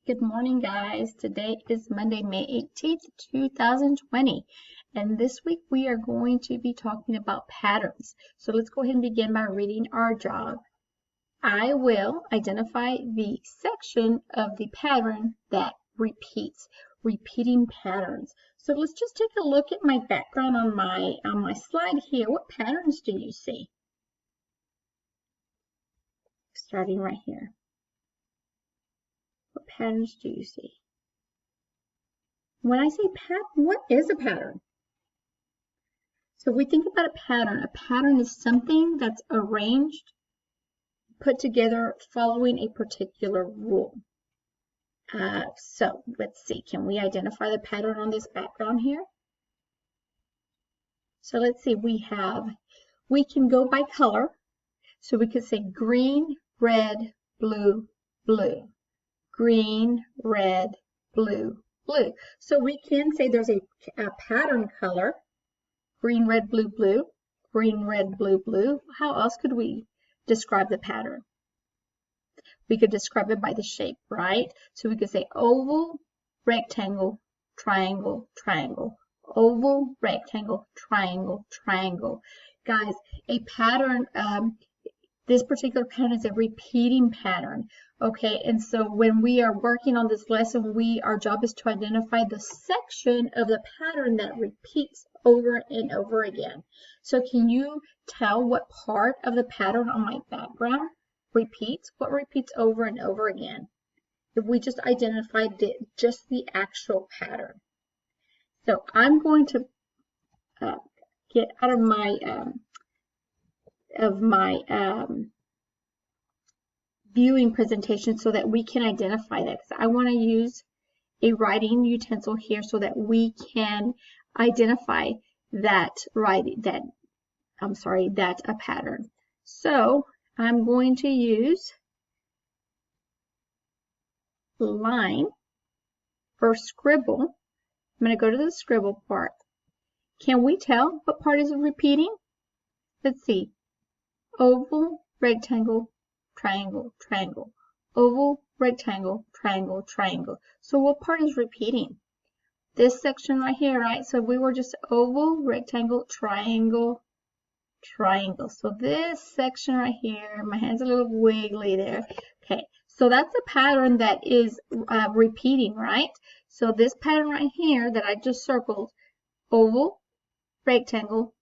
Good morning, guys. Today is Monday, May 18th, 2020. And this week we are going to be talking about patterns. So let's go ahead and begin by reading our job. I will identify the section of the pattern that repeats, repeating patterns. So let's just take a look at my background on my slide here. What patterns do you see? Starting right here. What patterns do you see? When I say pattern, what is a pattern? So if we think about a pattern is something that's arranged, put together following a particular rule. So let's see, can we identify the pattern on this background here? So let's see, we can go by color. So we could say green, red, blue, blue. Green, red, blue, blue. So we can say there's a pattern color, green, red, blue, blue, green, red, blue, blue. How else could we describe the pattern? We could describe it by the shape, right? So we could say oval, rectangle, triangle, triangle. Oval, rectangle, triangle, triangle. Guys, a pattern, this particular pattern is a repeating pattern. Okay, and so when we are working on this lesson, our job is to identify the section of the pattern that repeats over and over again. So can you tell what part of the pattern on my background repeats? What repeats over and over again? If we just identified just the actual pattern. So I'm going to get out of my viewing presentation so that we can identify that, because I want to use a writing utensil here so that we can identify that a pattern. So I'm going to use line for scribble. I'm going to go to the scribble part. Can we tell what part is repeating? Let's see. Oval, rectangle, triangle, triangle. Oval, rectangle, triangle, triangle. So what part is repeating? This section right here, right? So we were just oval, rectangle, triangle, triangle. So this section right here, my hand's a little wiggly there. Okay, so that's a pattern that is repeating, right? So this pattern right here that I just circled, oval, rectangle,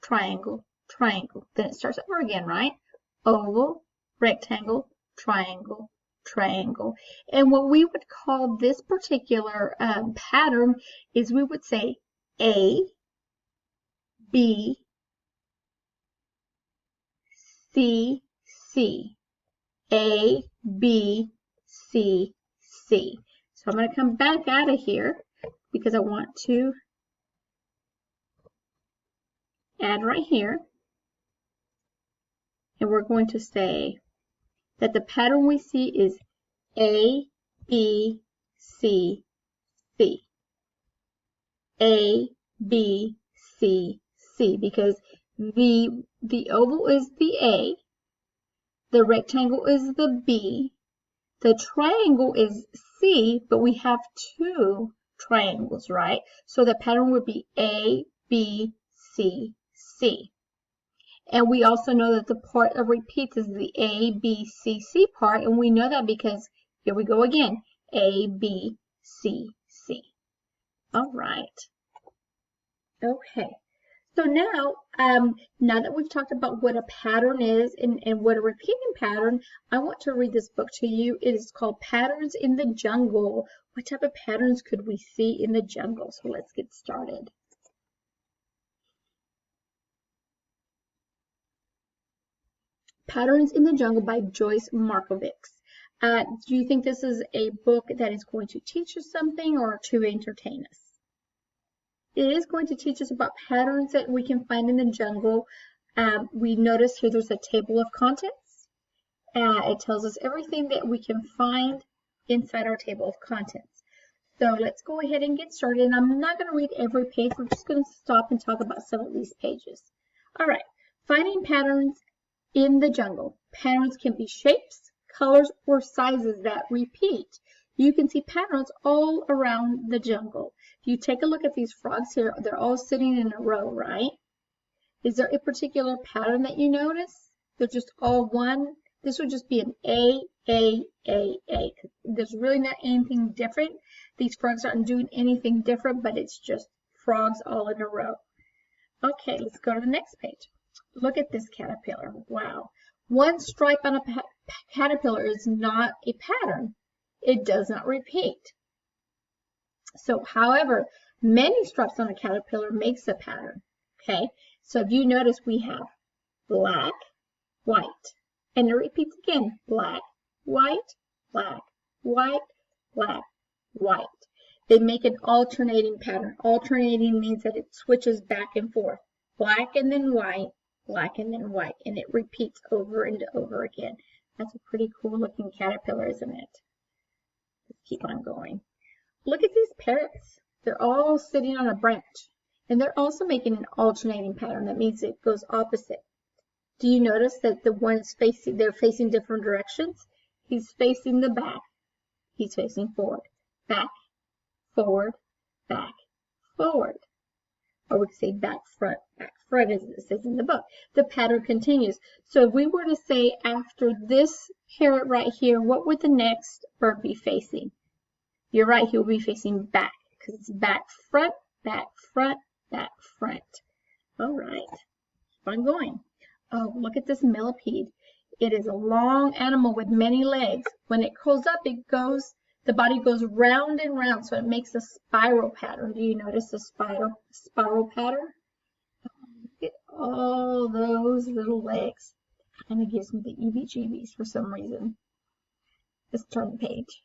triangle, triangle. Then it starts over again, right? Oval, rectangle, triangle, triangle. And what we would call this particular pattern is we would say A, B, C, C. A, B, C, C. So I'm going to come back out of here because I want to add right here. And we're going to say that the pattern we see is A, B, C, C. A, B, C, C, because the oval is the A, the rectangle is the B, the triangle is C, but we have two triangles, right? So the pattern would be A, B, C, C. And we also know that the part that repeats is the A, B, C, C part, and we know that because here we go again, A, B, C, C. All right. Okay. So now, now that we've talked about what a pattern is and what a repeating pattern, I want to read this book to you. It is called Patterns in the Jungle. What type of patterns could we see in the jungle? So let's get started. Patterns in the Jungle by Joyce Markovits. Do you think this is a book that is going to teach us something or to entertain us? It is going to teach us about patterns that we can find in the jungle. We notice here there's a table of contents. It tells us everything that we can find inside our table of contents. So let's go ahead and get started. And I'm not going to read every page. We're just going to stop and talk about some of these pages. All right, finding patterns in the jungle. Patterns can be shapes, colors, or sizes that repeat. You can see patterns all around the jungle. If you take a look at these frogs here, they're all sitting in a row, right? Is there a particular pattern that you notice? They're just all one. This would just be an A. There's really not anything different. These frogs aren't doing anything different, but it's just frogs all in a row. Okay, let's go to the next page. Look at this caterpillar. Wow. One stripe on a caterpillar is not a pattern. It does not repeat. So, however, many stripes on a caterpillar makes a pattern. Okay, so if you notice, we have black, white, and it repeats again. Black, white, black, white, black, white. They make an alternating pattern. Alternating means that it switches back and forth. Black and then white, black and then white, and it repeats over and over again. That's a pretty cool looking caterpillar, isn't it? Let's keep on going. Look at these parrots. They're all sitting on a branch, and they're also making an alternating pattern. That means it goes opposite. Do you notice that the one is facing, they're facing different directions? He's facing the back. He's facing forward. Back, forward, back, forward. Or we could say back, front, as it says in the book. The pattern continues. So if we were to say after this parrot right here, what would the next bird be facing? You're right, he will be facing back, because it's back, front, back, front, back, front. All right, keep on going. Oh, look at this millipede. It is a long animal with many legs. When it curls up, the body goes round and round, so it makes a spiral pattern. Do you notice the spiral pattern? Look at all those little legs. Kind of gives me the EBGBs for some reason. Let's turn the page.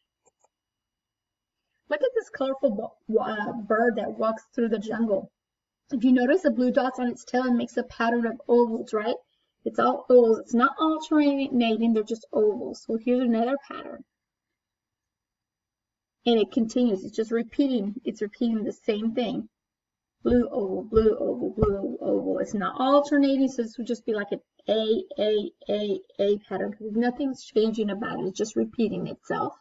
Look at this colorful bird that walks through the jungle. If you notice the blue dots on its tail, it makes a pattern of ovals, right? It's all ovals. It's not alternating, they're just ovals. So here's another pattern. And it continues. It's just repeating. It's repeating the same thing. Blue oval, blue oval, blue oval. It's not alternating, so this would just be like an A pattern. Nothing's changing about it. It's just repeating itself.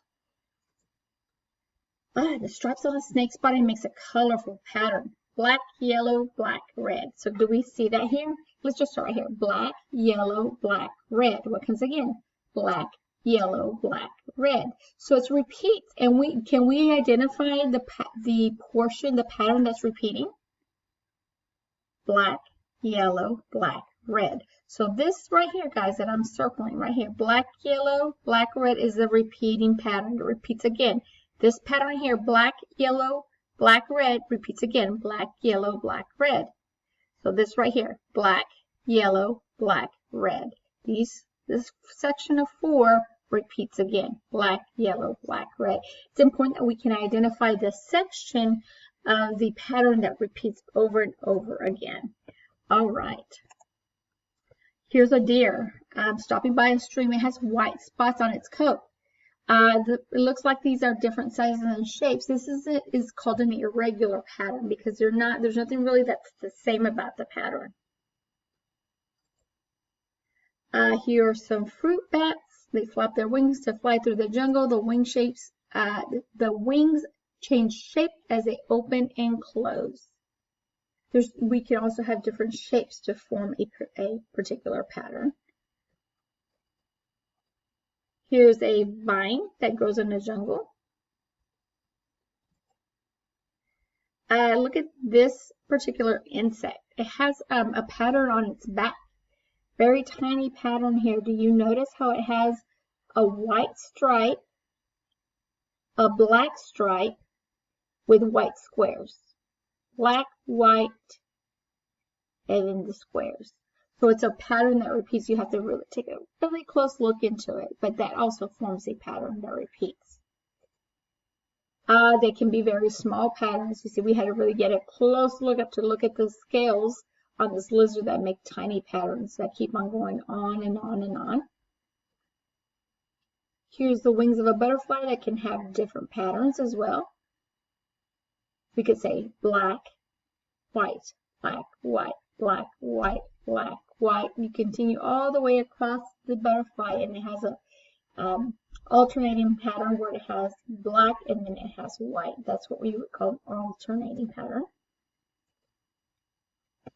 The stripes on a snake's body makes a colorful pattern. Black, yellow, black, red. So do we see that here? Let's just start right here. Black, yellow, black, red. What comes again? Black, yellow, black, red. So it's repeats. And can we identify the portion, the pattern that's repeating? Black, yellow, black, red. So this right here, guys, that I'm circling right here, black, yellow, black, red is the repeating pattern. It repeats again. This pattern here, black, yellow, black, red, repeats again. Black, yellow, black, red. So this right here, black, yellow, black, red. This section of 4 repeats again. Black, yellow, black, red. It's important that we can identify the section of the pattern that repeats over and over again. All right. Here's a deer stopping by a stream. It has white spots on its coat. It looks like these are different sizes and shapes. This is called an irregular pattern because there's nothing really that's the same about the pattern. Here are some fruit bats. They flap their wings to fly through the jungle. The wings change shape as they open and close. We can also have different shapes to form a particular pattern. Here's a vine that grows in the jungle. Look at this particular insect. It has a pattern on its back. Very tiny pattern here. Do you notice how it has a white stripe, a black stripe with white squares? Black, white, and then the squares. So it's a pattern that repeats. You have to really take a really close look into it, but that also forms a pattern that repeats. They can be very small patterns. You see, we had to really get a close look up to look at the scales on this lizard that make tiny patterns that keep on going on and on and on. Here's the wings of a butterfly that can have different patterns as well. We could say black, white, black, white, black, white, black, white. You continue all the way across the butterfly, and it has alternating pattern where it has black and then it has white. That's what we would call an alternating pattern.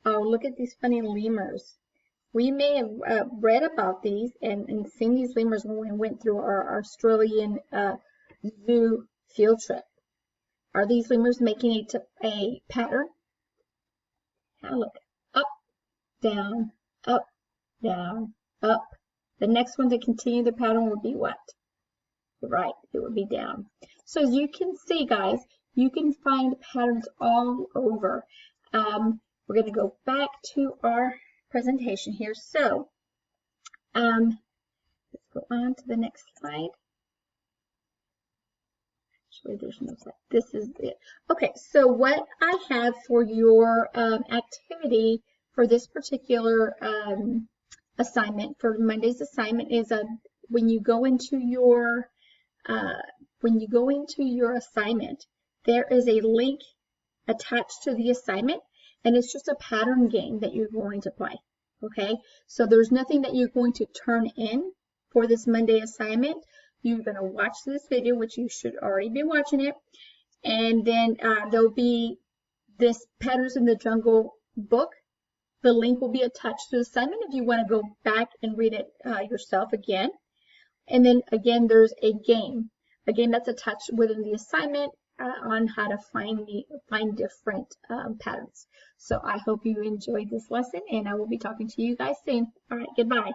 Oh, look at these funny lemurs. We may have read about these and seen these lemurs when we went through our Australian zoo field trip. Are these lemurs making a pattern? Now look, up, down, up, down, up. The next one to continue the pattern would be what? Right, it would be down. So as you can see, guys, you can find patterns all over. We're going to go back to our presentation here. So let's go on to the next slide. Actually, there's no slide. This is it. Okay, so what I have for your activity for this particular assignment, for Monday's assignment, is when you go into your assignment, there is a link attached to the assignment, and it's just a pattern game that you're going to play. Okay, so there's nothing that you're going to turn in for this Monday assignment. You're going to watch this video, which you should already be watching it, and then there'll be this Patterns in the Jungle book. The link will be attached to the assignment if you want to go back and read it yourself again. And then again, there's a game that's attached within the assignment on how to find different patterns. So I hope you enjoyed this lesson, and I will be talking to you guys soon. All right, goodbye.